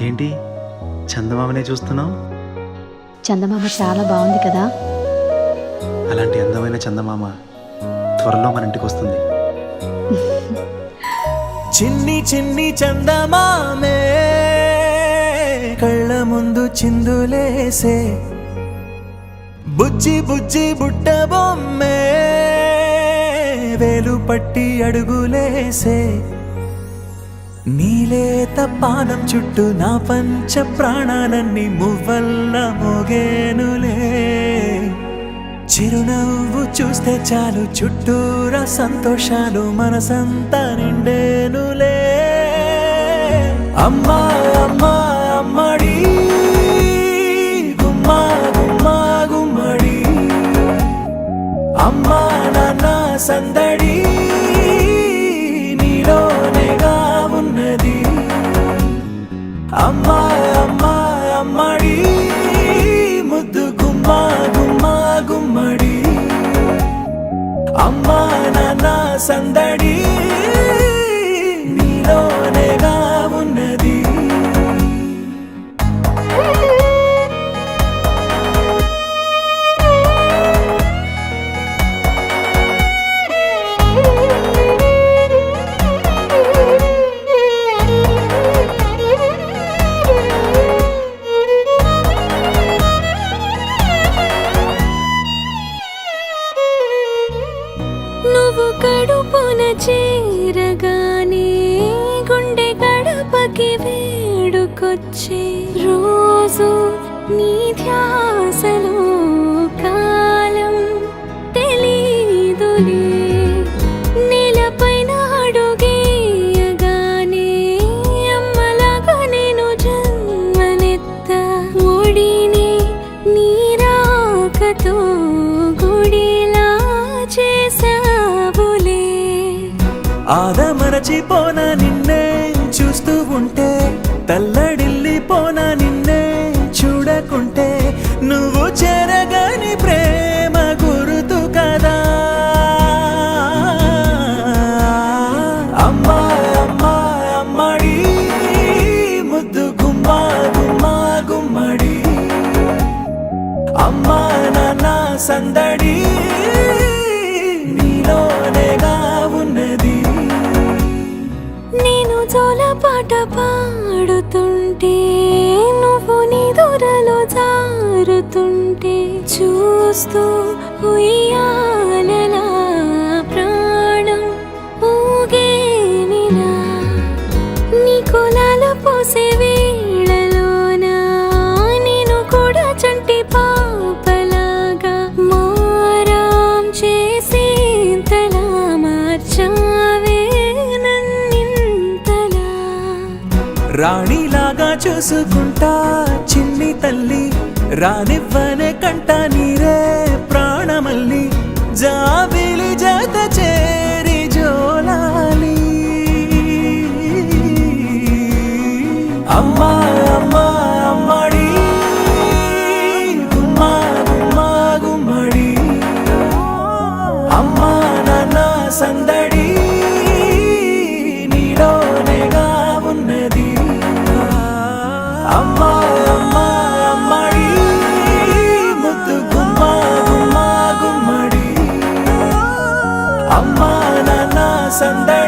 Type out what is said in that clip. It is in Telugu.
ఏంటి చందమామనే చూస్తున్నావు? చందమామ చాలా బాగుంది కదా. అలాంటి అందమైన చందమామ త్వరలో మన ఇంటికి వస్తుంది. చిన్ని చిన్ని చందమామే కళ్ళ ముందు చిందులేసే, బుజ్జి బుజ్జి బుట్ట బొమ్మే వేలు పట్టి అడుగులేసే, నీలేత పానం చుట్టూ నా పంచ ప్రాణాలన్నీ మువ్వల్ల మోగేనులే. చిరునవ్వు చూస్తే చాలు చుట్టూరా సంతోషాలు మనసంతా నిండేనులే. అమ్మా అమ్మా అమ్మడి గుమ్మా గుమ్మా గుమ్మడి, అమ్మా నాన్న సందడి నీలోనేగా ఉన్నది. అమ్మా అమ్మా అమ్మడి ముద్దు గుమ్మా గుమ్మా గుమ్మడి, అమ్మా నాన్న సందడి నీలోనేగా ఉన్నది. నువ్వు కడుపున చేరగానే గుండె గడపకి వేడుకొచ్చే రోజు నీ ధ్యాసలో కాలం తెలీదులే. నేలపైన అడుగేయగానే అమ్మలాగా నేను జన్మనెత్త, ఒడిని నీ రాకతో గుడిలా చేసావులే. ఆదమరచిపోనా నిన్నే చూస్తూ ఉంటే, తల్లడిల్లిపోనా నిన్నే చూడకుంటే, నువ్వు చెరగని ప్రేమ గురుతు కదా. అమ్మా అమ్మా అమ్మడి ముద్దు గుమ్మా గుమ్మా గుమ్మడి, అమ్మా నాన్న సందడి నీలోనేగా ఉన్నది. నేను జోలపాట పాడుతుంటే, నువ్వు నీ దూరలో జారుతుంటే, చూస్తూ ఉయ్యాలలా ప్రాణం ఊగేనిలా. నీ కులాల పోసే వేళలోనా నేను కూడా చంటి పాపలాగా మారాం చేసేంతలా మార్చావే నన్నింతలా. రాణిలాగా చూసుకుంటా చిన్ని తల్లి, రానివ్వనే కంట నీరే ప్రాణమల్లి, జాబిలి జత చేరి జోలాలి. అమ్మా అమ్మా అమ్మడి గుమ్మా గుమ్మా గుమ్మడి, అమ్మా నాన్న సందడి నీలోనేగా ఉన్నది. అమ్మా అమ్మా అమ్మడి ముద్దు గుమ్మా గుమ్మా గుమ్మడి, అమ్మా నాన్న సందడి